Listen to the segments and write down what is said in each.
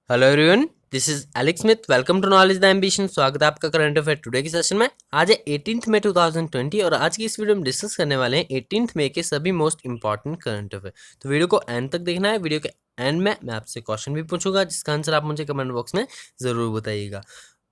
Hello everyone, this is Alex Smith. Welcome to knowledge the ambition. स्वागत है आपका current affair today की session में। आज है 18 मई 2020 और आज की इस वीडियो में डिस्कस करने वाले हैं 18 मई के सभी मोस्ट इंपॉर्टेंट करंट अफेयर। तो वीडियो को एंड तक देखना है। वीडियो के एंड में मैं आपसे क्वेश्चन भी पूछूंगा जिसका आंसर आप मुझे कमेंट बॉक्स में ज़रूर बताइएगा।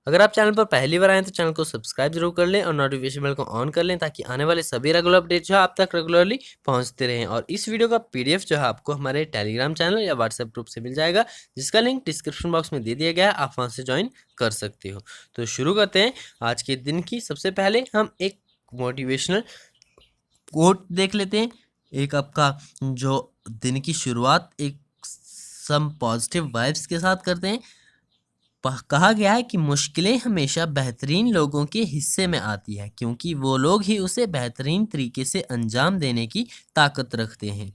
अगर आप चैनल पर पहली बार आए तो चैनल को सब्सक्राइब जरूर कर लें और नोटिफिकेशन बेल को ऑन कर लें ताकि आने वाले सभी रेगुलर अपडेट जो है आप तक रेगुलरली पहुंचते रहें। और इस वीडियो का पीडीएफ जो है आपको हमारे टेलीग्राम चैनल या व्हाट्सएप ग्रुप से मिल जाएगा जिसका लिंक डिस्क्रिप्शन बॉक्स में दे दिया गया है, आप वहां से ज्वाइन कर सकते हो। तो शुरू करते हैं आज के दिन की। सबसे पहले हम एक मोटिवेशनल कोट देख लेते हैं। एक आपका जो दिन की शुरुआत एक सम पॉजिटिव वाइब्स के साथ करते हैं। कहा गया है कि मुश्किलें हमेशा बेहतरीन लोगों के हिस्से में आती है क्योंकि वो लोग ही उसे बेहतरीन तरीके से अंजाम देने की ताकत रखते हैं।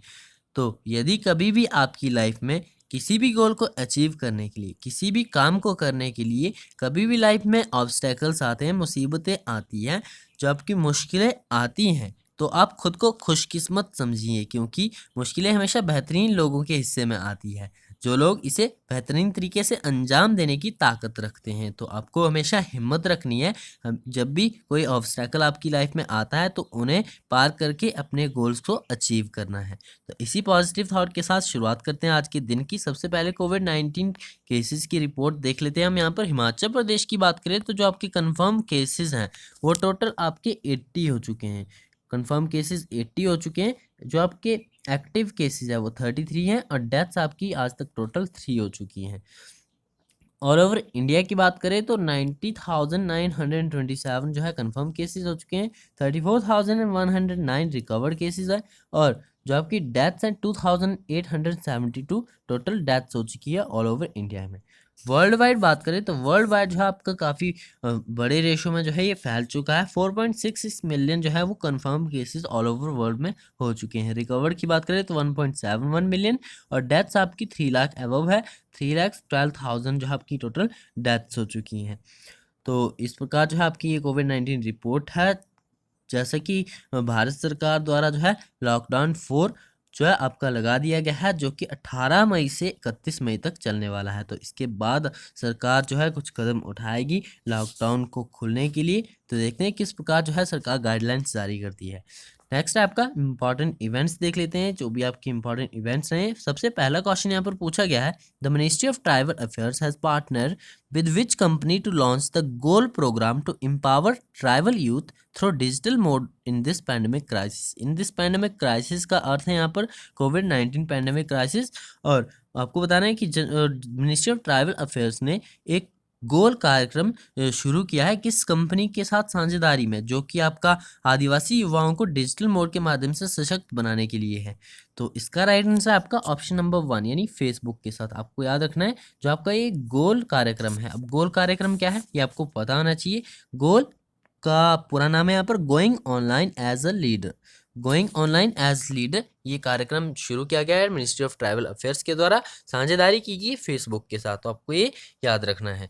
तो यदि कभी भी आपकी लाइफ में किसी भी गोल को अचीव करने के लिए, किसी भी काम को करने के लिए कभी भी लाइफ में ऑब्स्टेकल्स आते हैं, मुसीबतें आती हैं, जो आपकी मुश्किलें आती हैं, तो आप खुद को खुशकिस्मत समझिए क्योंकि मुश्किलें हमेशा बेहतरीन लोगों के हिस्से में आती है, जो लोग इसे बेहतरीन तरीके से अंजाम देने की ताकत रखते हैं। तो आपको हमेशा हिम्मत रखनी है। जब भी कोई ऑब्स्टेकल आपकी लाइफ में आता है तो उन्हें पार करके अपने गोल्स को अचीव करना है। तो इसी पॉजिटिव थॉट के साथ शुरुआत करते हैं आज के दिन की। सबसे पहले कोविड-19 केसेस की रिपोर्ट देख लेते हैं। हम यहाँ पर हिमाचल प्रदेश की बात करें तो जो आपके कंफर्म केसेस हैं वो टोटल आपके 80 हो चुके हैं। कंफर्म केसेस 80 हो चुके हैं। जो आपके एक्टिव केसेस है वो 33 हैं और डेथ्स आपकी आज तक टोटल 3 हो चुकी हैं। ऑल ओवर इंडिया की बात करें तो 90,927 जो है कंफर्म केसेस हो चुके हैं, 34,109 रिकवर्ड केसेस है और जो आपकी डेथ्स हैं 2,872 टोटल डेथ्स हो चुकी है ऑल ओवर इंडिया में। वर्ल्ड वाइड बात करें तो वर्ल्ड वाइड जो है आपका काफ़ी बड़े रेशो में जो है ये फैल चुका है। 4.66 मिलियन जो है वो confirm cases all over world में हो चुके हैं। रिकवर्ड की बात करें तो 1.71 मिलियन और डेथ्स आपकी 3 लाख अबव है। 3,12,000 जो है आपकी टोटल डेथ्स हो चुकी हैं। तो इस प्रकार जो है आपकी ये कोविड-19 रिपोर्ट है। जैसा कि भारत सरकार द्वारा जो है लॉकडाउन 4 जो है आपका लगा दिया गया है, जो कि 18 मई से 31 मई तक चलने वाला है। तो इसके बाद सरकार जो है कुछ कदम उठाएगी लॉकडाउन को खुलने के लिए। तो देखते हैं किस प्रकार जो है सरकार गाइडलाइंस जारी करती है। नेक्स्ट आपका इंपॉर्टेंट इवेंट्स देख लेते हैं, जो भी आपके इंपॉर्टेंट इवेंट्स हैं। सबसे पहला क्वेश्चन यहाँ पर पूछा गया है, the ministry of tribal affairs has partner with which company to launch the goal program to empower tribal youth through digital mode in this pandemic crisis। in this pandemic crisis का अर्थ है यहाँ पर कोविड-19 pandemic crisis. और आपको बताना है कि ministry of tribal affairs ने एक गोल कार्यक्रम शुरू किया है किस कंपनी के साथ साझेदारी में, जो कि आपका आदिवासी युवाओं को डिजिटल मोड के माध्यम से सशक्त बनाने के लिए है। तो इसका राइट आंसर है आपका ऑप्शन नंबर 1 यानी फेसबुक के साथ। आपको याद रखना है जो आपका ये गोल कार्यक्रम है। अब गोल कार्यक्रम क्या है ये आपको पता होना चाहिए। गोल का पूरा नाम है यहाँ पर going online as a leader. Going online as leader ये कार्यक्रम शुरू किया गया है मिनिस्ट्री ऑफ ट्राइबल अफेयर्स के द्वारा, साझेदारी की गई फेसबुक के साथ। तो आपको ये याद रखना है।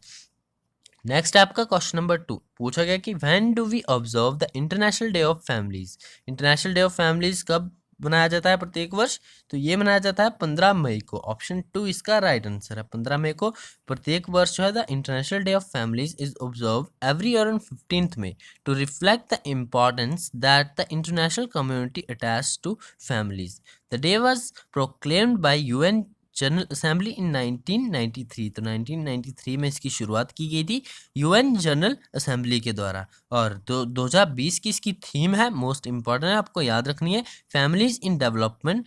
नेक्स्ट आपका क्वेश्चन नंबर 2 पूछा गया कि when do we observe the international day of families. International day of families कब मनाया जाता है प्रत्येक वर्ष? तो ये मनाया जाता है 15 मई को। ऑप्शन 2 इसका राइट आंसर है। 15 मई को प्रत्येक वर्ष जो है the international day of families is observe every year on 15th May to reflect the importance that the international community attach to families. The day was proclaimed by UN general assembly in 1993। तो 1993 में इसकी शुरुआत की गई थी UN general assembly के द्वारा। और 2020 की इसकी थीम है, मोस्ट इंपॉर्टेंट है, आपको याद रखनी है, families in development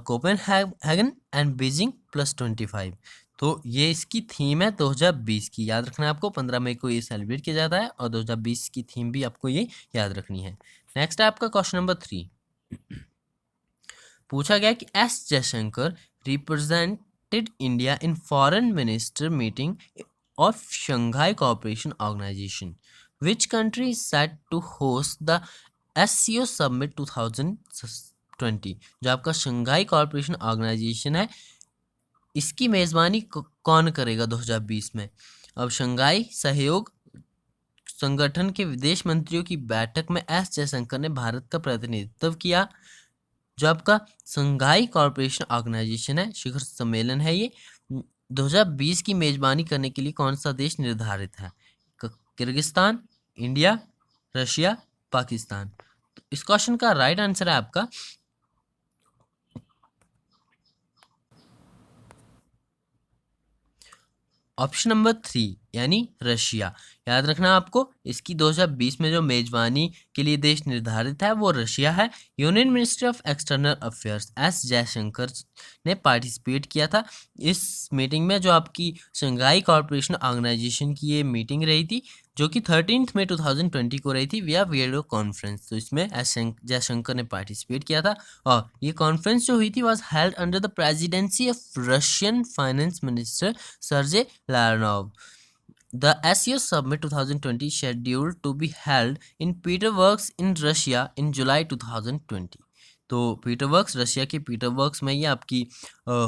Copenhagen and Beijing +25। तो ये इसकी थीम है 2020 की। याद रखना है आपको, 15 मई को ये सेलिब्रेट किया जाता है और 2020 की थीम भी आपको ये याद रखनी है। नेक्स्ट है आपका क्वेश्चन नंबर 3 पूछा गया कि S Jaishankar represented India in foreign minister meeting of Shanghai Cooperation Organization. Which country is set to host the SCO Summit 2020? जो आपका शंघाई कॉर्पोरेशन ऑर्गेनाइजेशन है, इसकी मेज़बानी कौन करेगा 2020 में? अब शंघाई सहयोग संगठन के विदेश मंत्रियों की बैठक में एस जयशंकर ने भारत का प्रतिनिधित्व किया। जो आपका शंघाई कॉर्पोरेशन ऑर्गेनाइजेशन है, शिखर सम्मेलन है ये, 2020 की मेजबानी करने के लिए कौन सा देश निर्धारित है? Kyrgyzstan, India, Russia, Pakistan. तो इस क्वेश्चन का राइट आंसर है आपका ऑप्शन नंबर 3 यानी रशिया। याद रखना आपको, इसकी 2020 में जो मेजबानी के लिए देश निर्धारित है वो रशिया है। Union ministry of external affairs S Jaishankar ने पार्टिसिपेट किया था इस मीटिंग में, जो आपकी शंघाई कॉरपोरेशन ऑर्गेनाइजेशन की ये मीटिंग रही थी, जो कि 13 मई 2020 को रही थी विया वीडियो कॉन्फ्रेंस। तो इसमें एस जयशंकर ने पार्टिसिपेट किया था और ये कॉन्फ्रेंस जो हुई थी was held under the presidency of Russian finance minister Sergei Larnov. The SEO Summit 2020 scheduled to be held in Peterworks in Russia in July 2020। तो पीटरवर्क्स, रशिया के पीटरवर्क्स में ये आपकी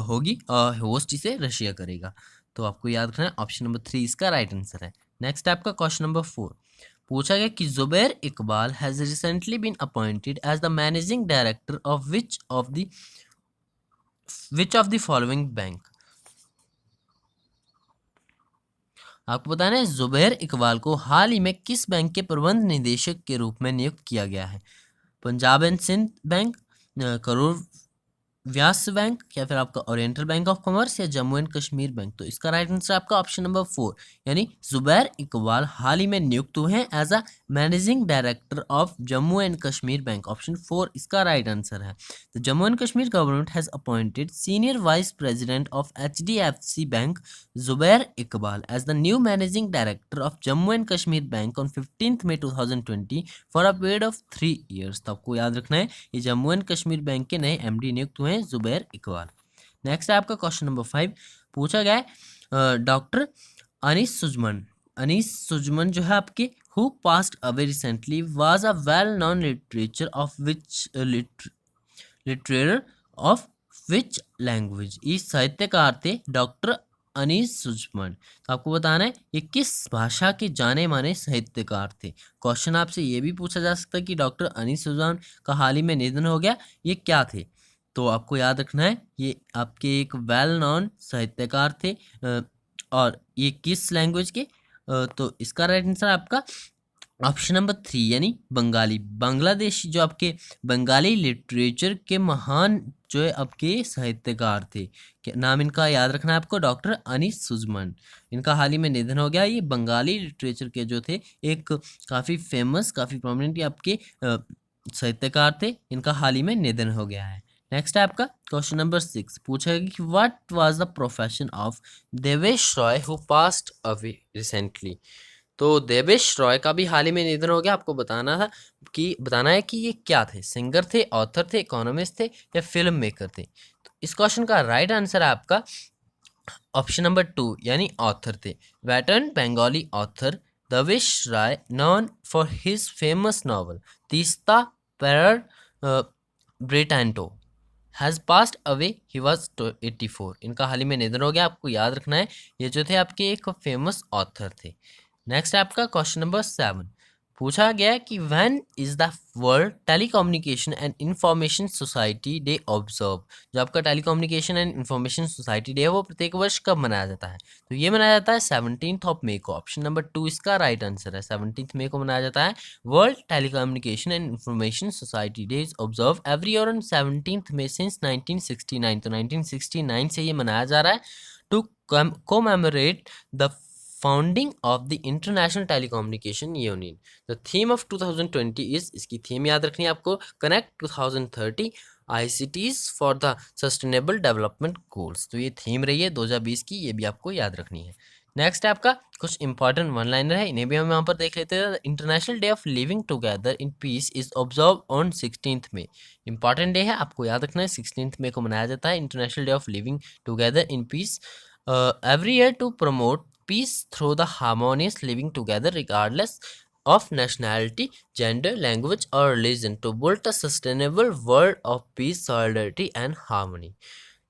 होगी और होस्ट इसे रशिया करेगा। तो आपको याद रखना है ऑप्शन नंबर 3 इसका राइट आंसर है। नेक्स्ट आपका क्वेश्चन नंबर 4 पूछा गया कि Zubair Iqbal has recently been appointed as the managing director of which of the following bank. आपको बताना है जुबैर इकबाल को हाल ही में किस बैंक के प्रबंध निदेशक के रूप में नियुक्त किया गया है? Punjab and Sind bank, Karur Vysya bank, या फिर आपका ओरिएंटल बैंक ऑफ कॉमर्स, या जम्मू एंड कश्मीर बैंक। तो इसका राइट आंसर आपका ऑप्शन नंबर 4 यानी जुबैर इकबाल हाल ही में नियुक्त हुए हैं as a managing director of Jammu and Kashmir bank. Option 4 इसका राइट आंसर है। तो Jammu and Kashmir government has appointed senior vice president of HDFC bank Zubair Iqbal as the new managing director of Jammu and Kashmir bank on 15 May 2020 for a period of 3 years. तो आपको याद रखना है ये Jammu and Kashmir bank के नए MD नियुक्त हुए हैं जुबैर इकबाल। नेक्स्ट है आपका क्वेश्चन नंबर 5 पूछा गया है डॉक्टर अनीस सुजमन। अनीस सुजमन जो है आपके who passed away recently was a well known literature of which literature of which language. ये साहित्यकार थे डॉक्टर अनीस सुजमन। तो आपको बताना है ये किस भाषा के जाने माने साहित्यकार थे। क्वेश्चन आपसे ये भी पूछा जा सकता है कि डॉक्टर अनीस सुजमन का हाल ही में निधन हो गया, ये क्या थे? तो आपको याद रखना है ये आपके एक वेल नोन साहित्यकार थे और ये किस लैंग्वेज के? तो इसका राइट आंसर आपका ऑप्शन नंबर 3 यानी बंगाली। बांग्लादेशी जो आपके बंगाली लिटरेचर के महान जो है आपके साहित्यकार थे, नाम इनका याद रखना है आपको, डॉक्टर अनीस सुजमन। इनका हाल ही में निधन हो गया। ये बंगाली लिटरेचर के जो थे एक काफ़ी फेमस, काफ़ी प्रोमिनेंट आपके साहित्यकार थे। इनका हाल ही में निधन हो गया है। नेक्स्ट है आपका क्वेश्चन नंबर 6 पूछा गया कि what was the profession of Devesh Roy who passed away recently. तो देवेश रॉय का भी हाल ही में निधन हो गया। आपको बताना है कि ये क्या थे? सिंगर थे, ऑथर थे, इकोनॉमिस्ट थे, या फिल्म मेकर थे? तो इस क्वेश्चन का राइट आंसर है आपका ऑप्शन नंबर 2 यानी ऑथर थे। Veteran Bengali author Debesh Roy known for his famous novel Teesta Parer Brittanto has passed away, he was 84। इनका हाल ही में निधन हो गया। आपको याद रखना है ये जो थे आपके एक फेमस ऑथर थे। नेक्स्ट है आपका क्वेश्चन नंबर 7 पूछा गया कि when is the world telecommunication and information society day observe. जो आपका telecommunication and information society day है वो प्रत्येक वर्ष कब मनाया जाता है? तो ये मनाया जाता है 17 मई को। ऑप्शन नंबर 2 इसका राइट आंसर है। 17 मई को मनाया जाता है world telecommunication and information society day is observe every year on 17 May since 1969। तो 1969 से ये मनाया जा रहा है to commemorate the founding of the International Telecommunication Union। The theme of 2020 is, इसकी थीम याद रखनी है आपको, Connect 2030 ICTs for the Sustainable Development Goals। तो ये थीम रही है 2020 की, ये भी आपको याद रखनी है। नेक्स्ट है आपका कुछ इंपॉर्टेंट वन लाइनर है, इन्हें भी हम यहाँ पर देख लेते हैं। International day of living together in peace is observe on 16 May. Important day है, आपको याद रखना है 16 मई को मनाया जाता है international day of living together in piece every year to promote peace through the harmonious living together regardless of nationality, gender, language or religion to build a sustainable world of peace, solidarity and harmony।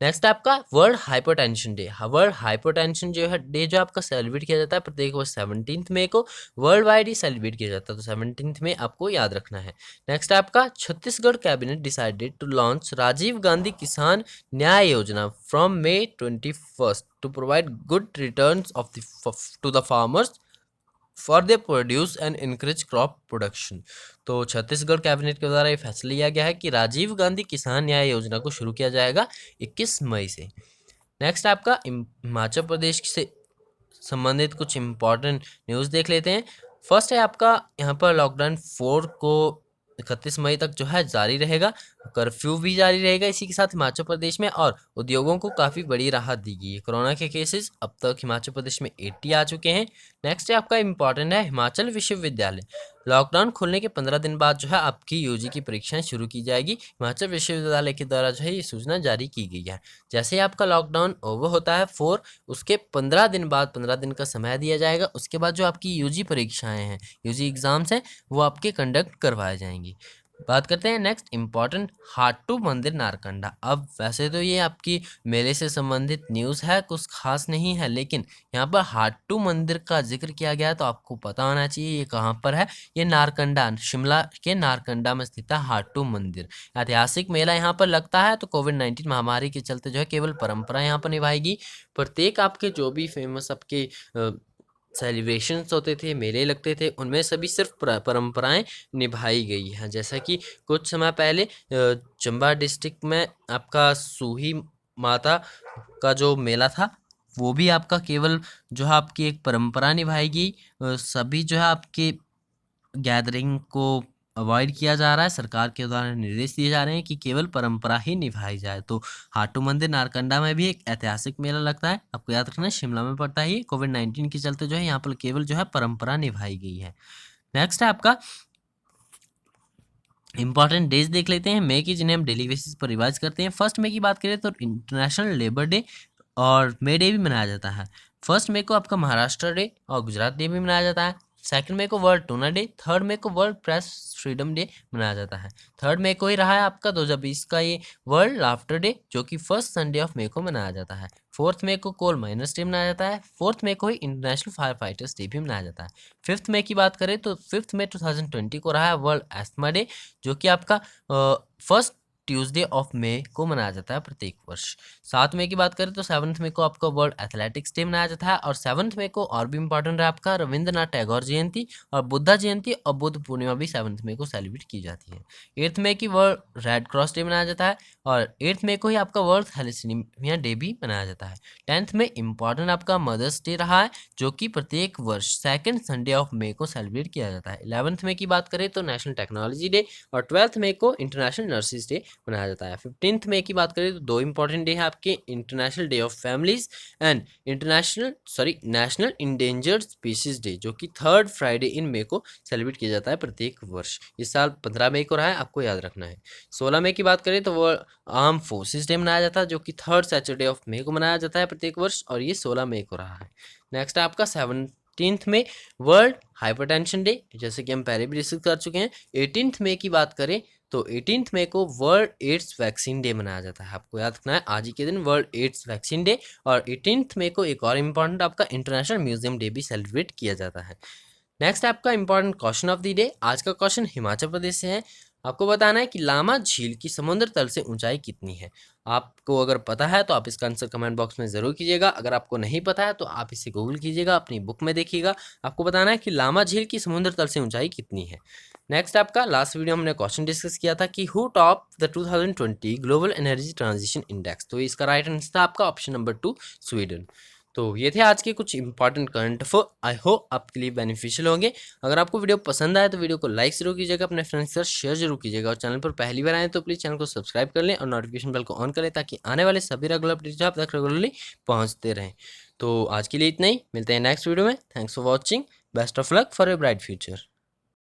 Next आपका world hypertension day. World hypertension जो है day जो आपका celebrate किया जाता है प्रत्येक वर्ष 17 मई को, वर्ल्ड वाइड ही सेलिब्रेट किया जाता है, तो 17 में आपको याद रखना है। नेक्स्ट आपका Chhattisgarh cabinet decided to launch Rajiv Gandhi Kisan Nyay Yojana from May 21 to provide good returns of to the farmers for their produce and increase crop production. तो छत्तीसगढ़ कैबिनेट के द्वारा ये फैसला लिया गया है कि राजीव गांधी किसान न्याय योजना को शुरू किया जाएगा 21 मई से। नेक्स्ट आपका हिमाचल प्रदेश से संबंधित कुछ इंपॉर्टेंट न्यूज़ देख लेते हैं। फर्स्ट है आपका यहाँ पर लॉकडाउन 4 को 31 मई तक जो है जारी रहेगा, कर्फ्यू भी जारी रहेगा इसी के साथ हिमाचल प्रदेश में, और उद्योगों को काफ़ी बड़ी राहत दी गई है। कोरोना के केसेस अब तक हिमाचल प्रदेश में 80 आ चुके हैं। नेक्स्ट है आपका इंपॉर्टेंट है हिमाचल विश्वविद्यालय। लॉकडाउन खुलने के 15 दिन बाद जो है आपकी यूजी की परीक्षाएं शुरू की जाएगी। हिमाचल विश्वविद्यालय के द्वारा जो है ये सूचना जारी की गई है। जैसे ही आपका लॉकडाउन ओवर होता है 4, उसके 15 दिन बाद 15 दिन का समय दिया जाएगा, उसके बाद जो आपकी यूजी परीक्षाएं हैं, यूजी एग्ज़ाम्स हैं, वो आपके कंडक्ट करवाए जाएंगी। बात करते हैं नेक्स्ट इंपॉर्टेंट हाटू मंदिर नारकंडा। अब वैसे तो ये आपकी मेले से संबंधित न्यूज़ है, कुछ खास नहीं है, लेकिन यहाँ पर हाटू मंदिर का जिक्र किया गया है तो आपको पता होना चाहिए ये कहाँ पर है। ये नारकंडा, शिमला के नारकंडा में स्थित है हाटू मंदिर। ऐतिहासिक मेला यहाँ पर लगता है, तो कोविड-19 महामारी के चलते जो है केवल परंपरा यहाँ पर निभाएगी। प्रत्येक आपके जो भी फेमस आपके सेलिब्रेशंस होते थे, मेले लगते थे, उनमें सभी सिर्फ परंपराएं निभाई गई हैं। जैसा कि कुछ समय पहले चंबा डिस्ट्रिक्ट में आपका सूही माता का जो मेला था, वो भी आपका केवल जो है आपकी एक परंपरा निभाएगी। सभी जो है आपके गैदरिंग को अवॉइड किया जा रहा है, सरकार के द्वारा निर्देश दिए जा रहे हैं कि केवल परंपरा ही निभाई जाए। तो हाटू मंदिर नारकंडा में भी एक ऐतिहासिक मेला लगता है, आपको याद रखना है शिमला में पड़ता है। ये कोविड-19 के चलते जो है यहाँ पर केवल जो है परंपरा निभाई गई है। नेक्स्ट है आपका इंपॉर्टेंट डेज देख लेते हैं मई की, जिन्हें हम डेली बेसिस पर रिवाइज करते हैं। 1 मई की बात करें तो इंटरनेशनल लेबर डे और मे डे भी मनाया जाता है। 1 मई को आपका महाराष्ट्र डे और गुजरात डे भी मनाया जाता है। 2 मई को वर्ल्ड टूना डे, 3 मई को वर्ल्ड प्रेस फ्रीडम डे मनाया जाता है। 3 मई को ही रहा है आपका 2020 का ये वर्ल्ड लाफ्टर डे, जो कि फर्स्ट संडे ऑफ मई को मनाया जाता है। 4 मई को कोल माइनर्स डे मनाया जाता है। 4 मई को ही इंटरनेशनल फायर फाइटर्स डे भी मनाया जाता है। 5 मई की बात करें तो 5 मई 2020 को रहा है वर्ल्ड एस्थमा डे, जो कि आपका फर्स्ट ट्यूसडे ऑफ मई को मनाया जाता है प्रत्येक वर्ष। 7 मई की बात करें तो 7 मई को आपका वर्ल्ड एथलेटिक्स डे मनाया जाता है। और 7 मई को और भी इंपॉर्टेंट है आपका रविंद्रनाथ टैगोर जयंती और बुद्धा जयंती और बुद्ध पूर्णिमा भी 7 मई को सेलिब्रेट की जाती है। 8 मई की वर्ल्ड रेड क्रॉस डे मनाया जाता है और 8 मई को ही आपका वर्ल्ड थैलेसीमिया डे भी मनाया जाता है। 10 में इंपॉर्टेंट आपका मदर्स डे रहा है, जो कि प्रत्येक वर्ष सेकेंड संडे ऑफ मई को सेलिब्रेट किया जाता है। 11 मई की बात करें तो नेशनल टेक्नोलॉजी डे और 12 मई को इंटरनेशनल नर्सिस डे मनाया जाता है। 15 मई की बात करें तो 2 इंपॉर्टेंट डे है आपके, international day of families and national endangered species day, जो कि 3rd फ्राइडे इन मई को सेलिब्रेट किया जाता है प्रत्येक वर्ष। इस साल 15 मई को रहा है, आपको याद रखना है। 16 मई की बात करें तो वो आर्म फोर्सेस डे मनाया जाता है, जो कि 3rd सैटरडे ऑफ मई को मनाया जाता है प्रत्येक वर्ष, और ये 16 मई को रहा है। नेक्स्ट है आपका 17 में वर्ल्ड हाइपरटेंशन डे, जैसे कि हम पहले भी डिस्कस कर चुके हैं। 18 मई की बात करें तो 18 मई को वर्ल्ड एड्स वैक्सीन डे मनाया जाता है, आपको याद रखना है आज ही के दिन वर्ल्ड एड्स वैक्सीन डे। और 18 मई को एक और इम्पॉर्टेंट आपका इंटरनेशनल म्यूजियम डे भी सेलिब्रेट किया जाता है। नेक्स्ट आपका important question of the day. आज का क्वेश्चन हिमाचल प्रदेश से है। आपको बताना है कि लामा झील की समुद्र तल से ऊंचाई कितनी है। आपको अगर पता है तो आप इसका आंसर कमेंट बॉक्स में ज़रूर कीजिएगा। अगर आपको नहीं पता है तो आप इसे गूगल कीजिएगा, अपनी बुक में देखिएगा। आपको बताना है कि लामा झील की समुद्र तल से ऊंचाई कितनी है। नेक्स्ट आपका लास्ट वीडियो हमने क्वेश्चन डिस्कस किया था कि who top the 2020 global energy transition index. तो इसका राइट आंसर था आपका ऑप्शन नंबर 2 स्वीडन। तो ये थे आज के कुछ important current affair. I hope आपके लिए बेनिफिशियल होंगे। अगर आपको वीडियो पसंद आए तो वीडियो को लाइक जरूर कीजिएगा, अपने फ्रेंड्स के साथ शेयर जरूर कीजिएगा, और चैनल पर पहली बार आए तो प्लीज़ चैनल को सब्सक्राइब कर लें और नोटिफिकेशन बेल को ऑन कर लें, ताकि आने वाले सभी रेगुलर अपडेट्स आप तक रेगुलरली पहुँचते रहें। तो आज के लिए इतना ही, मिलते हैं नेक्स्ट वीडियो में। Thanks for watching, best of luck for a bright future.